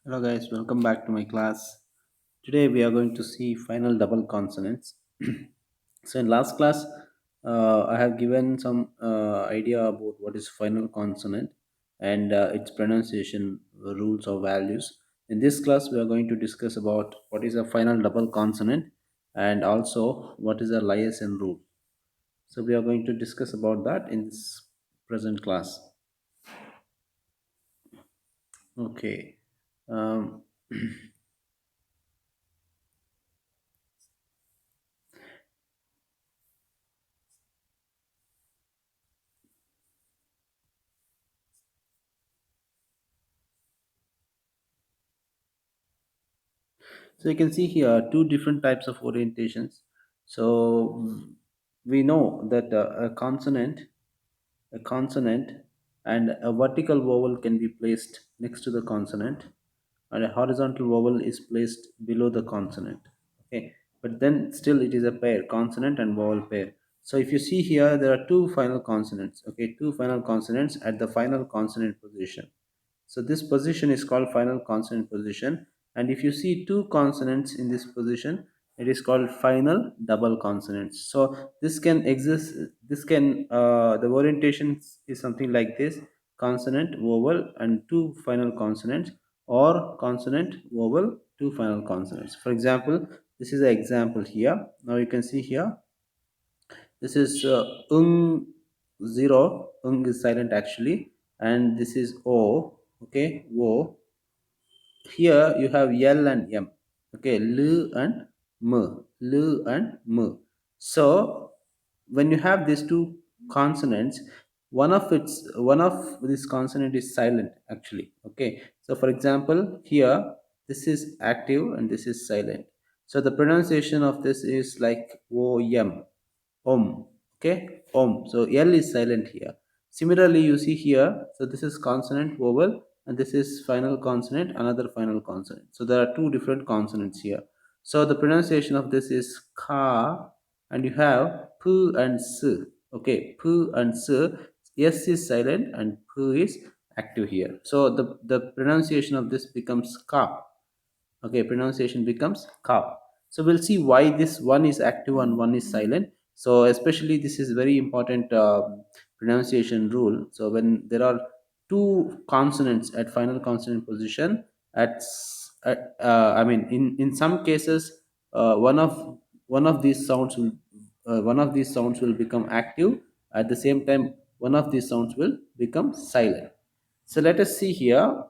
Hello guys, welcome back to my class. Today we are going to see final double consonants. So in last class, I have given some idea about what is final consonant and its pronunciation rules or values. In this class, we are going to discuss about what is a final double consonant and also what is a liaison rule. So we are going to discuss about that in this present class. Okay. Um, So you can see here two different types of orientations. So we know that a consonant and a vertical vowel can be placed next to the consonant, and a horizontal vowel is placed below the consonant. Okay, but then still it is a pair, consonant and vowel pair. So if you see here, there are two final consonants. Okay, two final consonants at the final consonant position. So this position is called final consonant position. And if you see two consonants in this position, it is called final double consonants. So this can exist. This can the orientation is something like this: consonant, vowel, and two final consonants, or consonant, vowel, two final consonants. For example, this is an example here. Now you can see here. This is zero. Is silent actually, and this is o. Okay, o. Here you have L and M. Okay, L and M. L and M. So when you have these two consonants, one of this consonant is silent actually. Okay, so for example, here this is active and this is silent. So the pronunciation of this is like om. Om. Okay, om. So L is silent here. Similarly, you see here, so this is consonant vowel and this is final consonant, another final consonant. So there are two different consonants here. So the pronunciation of this is ka, and you have p and s. Okay, p and s. S is silent and p is active here. So the pronunciation of this becomes ka. Okay, pronunciation becomes ka. So we'll see why this one is active and one is silent. So especially this is very important pronunciation rule. So when there are two consonants at final consonant position, I mean in some cases, one of these sounds will one of these sounds will become active. At the same time, one of these sounds will become silent. So let us see here.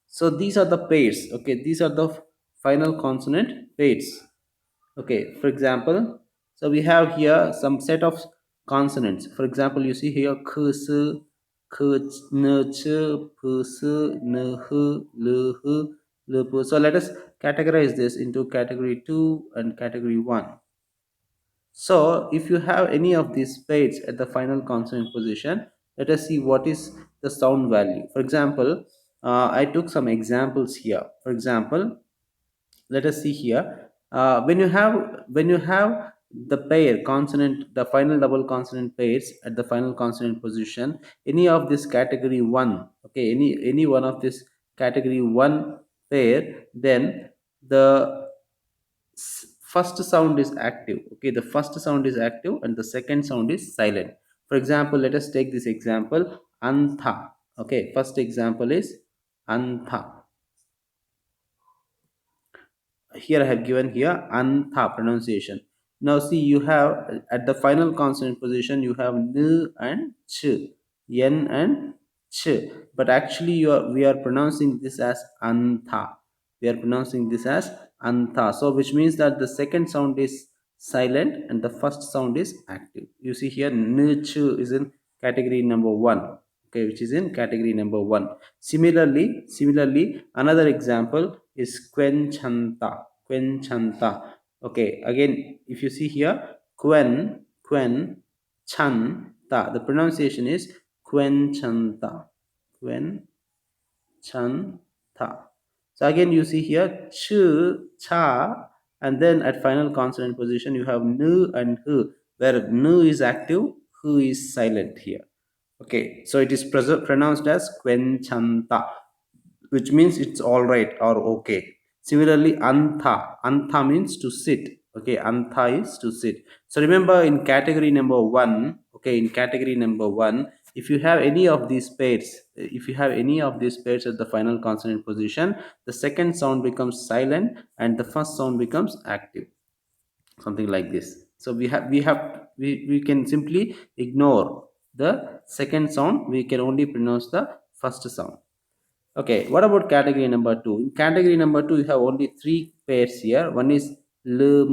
So these are the pairs. Okay, these are the final consonant pairs. Okay, for example, so we have here some set of consonants. For example, you see here k s, k n ch, p s, n h, l h, l p. So let us categorize this into category 2 and category 1. So if you have any of these pairs at the final consonant position, let us see what is the sound value. For example, I took some examples here. For example, let us see here. When you have the pair consonant, the final double consonant pairs at the final consonant position, any of this category 1, okay, any one of this category 1 pair, then the first sound is active. Okay, the first sound is active and the second sound is silent. For example, let us take this example, antha. Okay, first example is antha. Here I have given here antha pronunciation. Now see, you have at the final consonant position you have n and ch, n and ch, but actually we are pronouncing this as antha. We are pronouncing this as antha. So which means that the second sound is silent and the first sound is active. You see here n ch is in category number 1. Okay, which is in category number 1. Similarly, another example is quenchanta. Quenchanta. Okay, again, if you see here, chanta, the pronunciation is quenchanta. Quenchanta. So again, you see here ch, cha, and then at final consonant position you have n and h, where n is active, h is silent here. Okay, so it is pronounced as quenchanta. which means it's all right or okay. Similarly, antha means to sit. Okay, antha is to sit. So remember, in category number 1, okay, in category number 1, if you have any of these pairs, if you have any of these pairs at the final consonant position, the second sound becomes silent and the first sound becomes active, something like this. So we can simply ignore the second sound, we can only pronounce the first sound. Okay, what about category number 2? In category number 2, you have only three pairs here. One is le,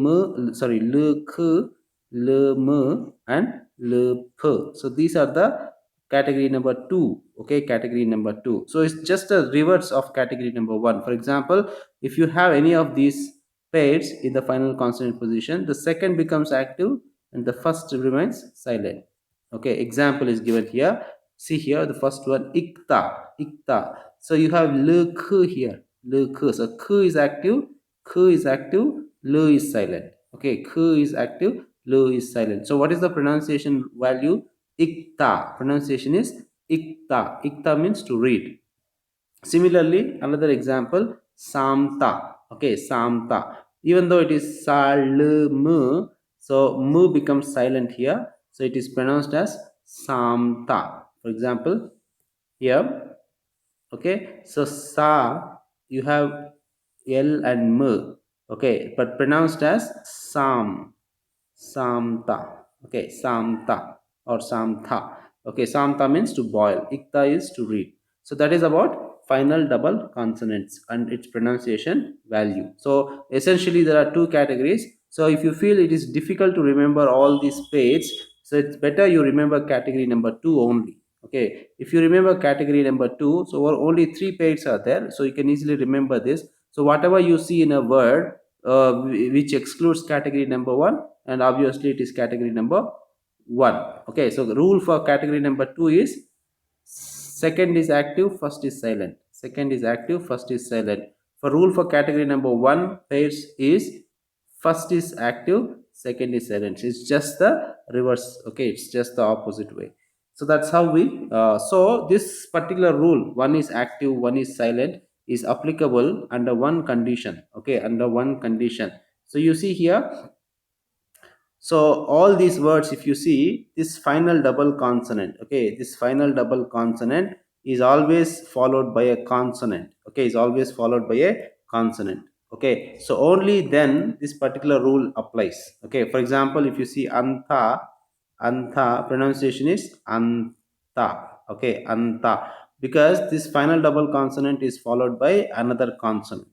k, le, m, and le, p. So these are the category number 2. Okay, category number 2. So it's just a reverse of category number 1. For example, if you have any of these pairs in the final consonant position, the second becomes active and the first remains silent. Okay, example is given here. See here, the first one, ikta. So you have le k here, le k. So k is active, le is silent. Okay, k is active, le is silent. So what is the pronunciation value? Ikta. Pronunciation is ikta. Ikta means to read. Similarly, another example, samta. Okay, samta. Even though it is salm, so mu becomes silent here. So it is pronounced as samta. For example, here, okay, so sa, you have l and m, okay, but pronounced as samta. Okay, samta or samtha. Okay, samta means to boil, ikta is to read. So that is about final double consonants and its pronunciation value. So essentially there are two categories. So if you feel it is difficult to remember all these pairs, so it's better you remember category number 2 only. Okay, if you remember category number 2, so only three pairs are there, so you can easily remember this. So whatever you see in a word which excludes category number 1, and obviously it is category number 1. Okay, so the rule for category number 2 is second is active, first is silent. Second is active, first is silent. For rule for category number 1, pairs is first is active, second is silent. It's just the reverse. Okay, it's just the opposite way. So that's how we so this particular rule, one is active, one is silent, is applicable under one condition. Okay, under one condition. So you see here, so all these words, if you see this final double consonant, okay, this final double consonant is always followed by a consonant. Okay, is always followed by a consonant. Okay, so only then this particular rule applies. Okay, for example, if you see anta, pronunciation is anta. Okay, anta, because this final double consonant is followed by another consonant.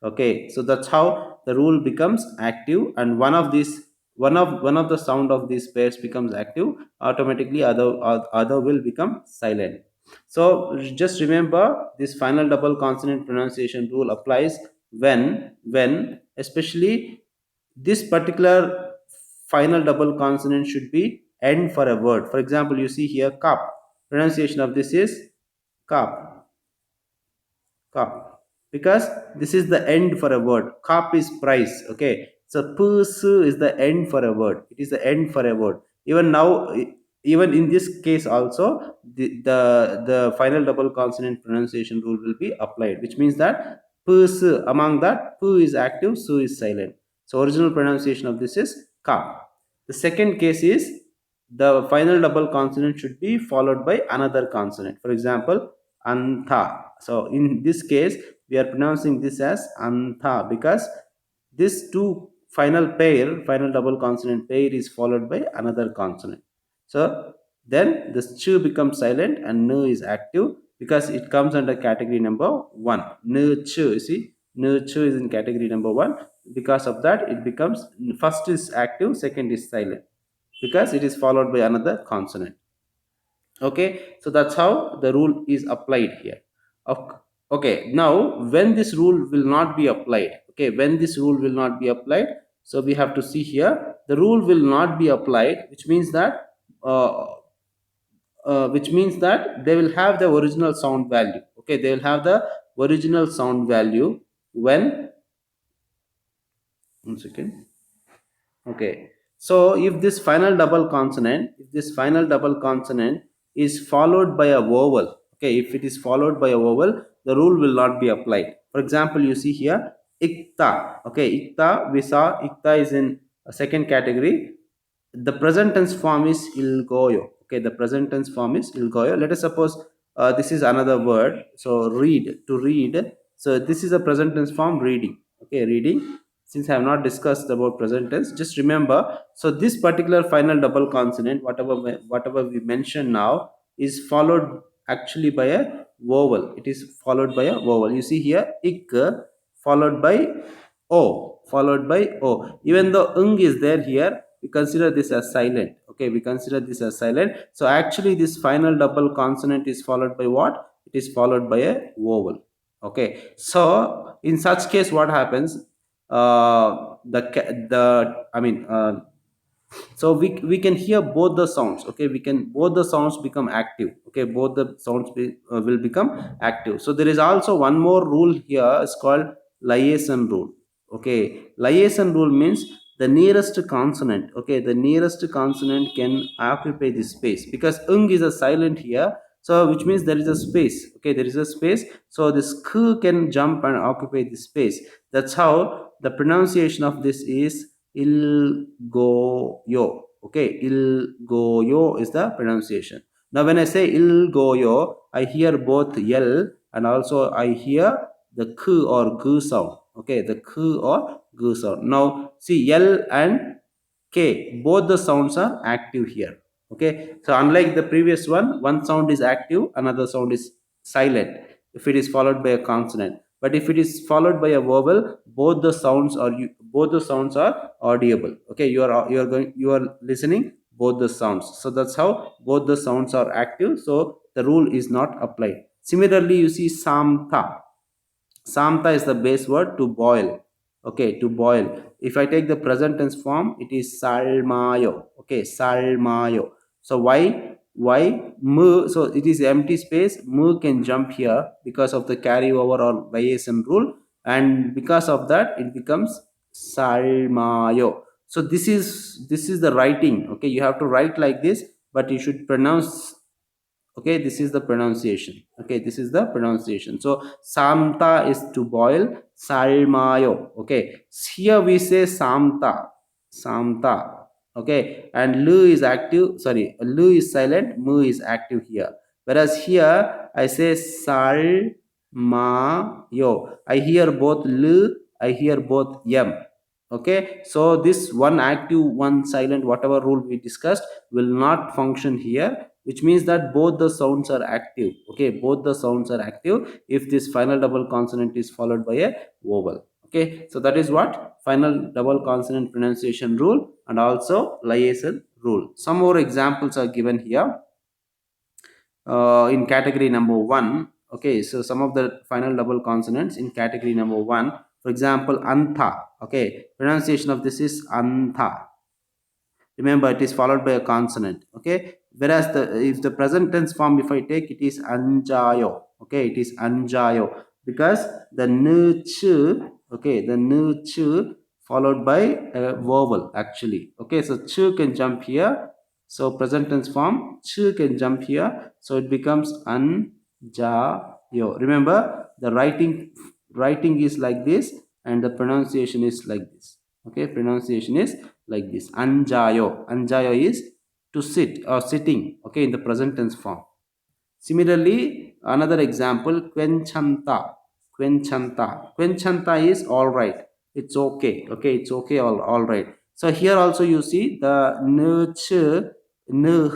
Okay, so that's how the rule becomes active, and one of the sound of these pairs becomes active, automatically other will become silent. So just remember, this final double consonant pronunciation rule applies when especially this particular final double consonant should be end for a word. For example, you see here cup, pronunciation of this is cup, cup, because this is the end for a word. Cup is price. Okay, so pus is the end for a word. It is the end for a word. Even now, even in this case also, the final double consonant pronunciation rule will be applied, which means that pus, among that pu is active, su is silent. So original pronunciation of this is cup. The second case is the final double consonant should be followed by another consonant. For example, antha. So in this case, we are pronouncing this as antha because this two final double consonant pair is followed by another consonant. So then the ch becomes silent and n is active because it comes under category number 1. N ch, you see, n ch is in category number 1. Because of that, it becomes first is active, second is silent because it is followed by another consonant. Okay, so that's how the rule is applied here. Okay, now when this rule will not be applied, okay, when this rule will not be applied, so we have to see here, the rule will not be applied, which means that they will have the original sound value. Okay, they will have the original sound value when, one second. Okay, so if this final double consonant is followed by a vowel, okay, if it is followed by a vowel, the rule will not be applied. For example, you see here ikta. Okay, ikta, we saw ikta is in a second category. The present tense form is ilgoyo. Okay, the present tense form is ilgoyo. Let us suppose this is another word. So read, to read. So this is a present tense form, reading. Okay, reading. Since I have not discussed about present tense, just remember. So this particular final double consonant, whatever we mentioned now, is followed actually by a vowel. It is followed by a vowel. You see here, ik followed by o, followed by o. Even though is there here, we consider this as silent. Okay, we consider this as silent. So actually this final double consonant is followed by what? It is followed by a vowel. Okay, so in such case what happens? The I mean so we can hear both the sounds. Okay, we can both the sounds become active. Okay, both the sounds will become active. So there is also one more rule here. It's called liaison rule. Okay, liaison rule means the nearest consonant. Okay, the nearest consonant can occupy this space, because is a silent here, so which means there is a space. Okay, there is a space, so this k can jump and occupy this space. That's how the pronunciation of this is ilgoyo. Okay, ilgoyo is the pronunciation. Now when I say ilgoyo, I hear both l and also I hear the k or g sound. Okay, the k or g sound. Now see, l and k, both the sounds are active here. Okay, so unlike the previous one sound is active, another sound is silent if it is followed by a consonant. But if it is followed by a vowel, both the sounds are audible. Okay, you are listening both the sounds. So that's how both the sounds are active, so the rule is not applied. Similarly, you see samta. Samta is the base word, to boil. Okay, to boil. If I take the present tense form, it is salmayo. Okay, salmayo. So why mu? So it is empty space. Mu can jump here because of the carryover or liaison rule, and because of that it becomes salmayo. So this is the writing. Okay, you have to write like this, but you should pronounce. Okay, this is the pronunciation. Okay, this is the pronunciation. So samta is to boil, salmayo. Okay, here we say samta, samta. Okay, and lu is active, sorry, lu is silent, mu is active here. Whereas here I say salmayo, I hear both lu, I hear both m. Okay, so this one active, one silent, whatever rule we discussed will not function here, which means that both the sounds are active. Okay, both the sounds are active if this final double consonant is followed by a vowel. Okay, so that is what final double consonant pronunciation rule and also liaison rule. Some more examples are given here in category number 1. Okay, so some of the final double consonants in category number 1. For example, anta. Okay, pronunciation of this is anta. Remember, it is followed by a consonant. Okay, whereas if the present tense form, if I take, it is anjayo. Okay, it is anjayo, because the ch, okay, the ch followed by a vowel actually. Okay, so ch can jump here, so present tense form ch can jump here, so it becomes anjayo. Remember, the writing is like this and the pronunciation is like this. Okay, pronunciation is like this, anjayo. Anjayo is to sit or sitting. Okay, in the present tense form. Similarly, another example, quenchanta. Quenchanta. Quenchanta is all right, it's okay. Okay, it's okay, all right. So here also you see the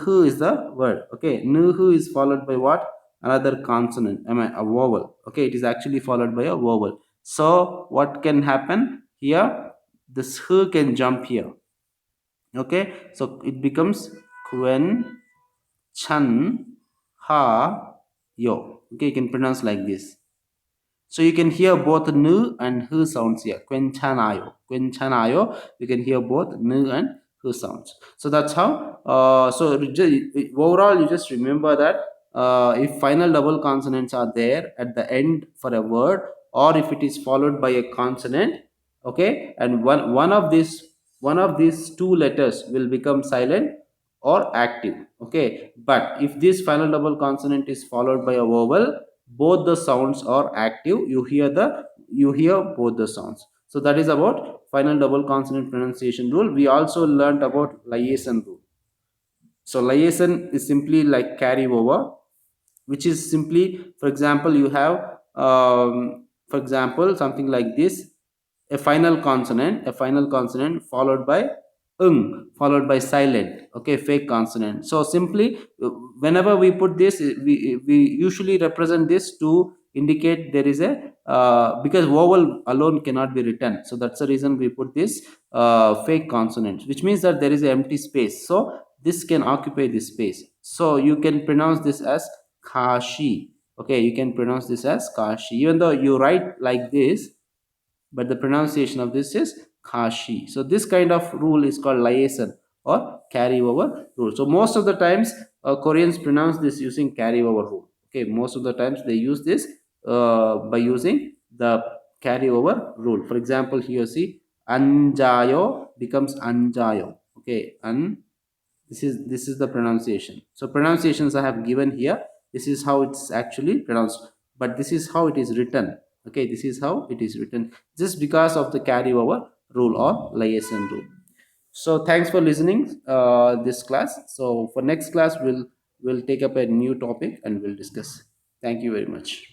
hu is the word. Okay, hu is followed by what? Another consonant, I mean a vowel. Okay, it is actually followed by a vowel. So what can happen here? This hu can jump here. Okay, so it becomes quen chan ha yo. Okay, you can pronounce like this. So you can hear both nu and hu sounds here. Quenchanayo, quenchanayo. You can hear both nu and hu sounds. So that's how. So overall, you just remember that if final double consonants are there at the end for a word, or if it is followed by a consonant, okay, and one of these two letters will become silent or active. Okay, but if this final double consonant is followed by a vowel, both the sounds are active, you hear both the sounds. So that is about final double consonant pronunciation rule. We also learned about liaison rule. So liaison is simply like carry over, which is simply, for example, you have for example something like this: a final consonant followed by followed by silent, okay, fake consonant. So simply, whenever we put this, we usually represent this to indicate there is a because vowel alone cannot be written, so that's the reason we put this fake consonants, which means that there is an empty space, so this can occupy this space. So you can pronounce this as kashi. Okay, you can pronounce this as kashi, even though you write like this, but the pronunciation of this is kashi. So this kind of rule is called liaison or carry over rule. So most of the times Koreans pronounce this using carry over rule. Okay, most of the times they use this by using the carry over rule. For example, here see anjayo becomes anjayo. Okay, this is the pronunciation. So pronunciations I have given here, this is how it's actually pronounced, but this is how it is written. Okay, this is how it is written, just because of the carry over rule or liaison rule. So thanks for listening this class. So for next class we'll take up a new topic and we'll discuss. Thank you very much.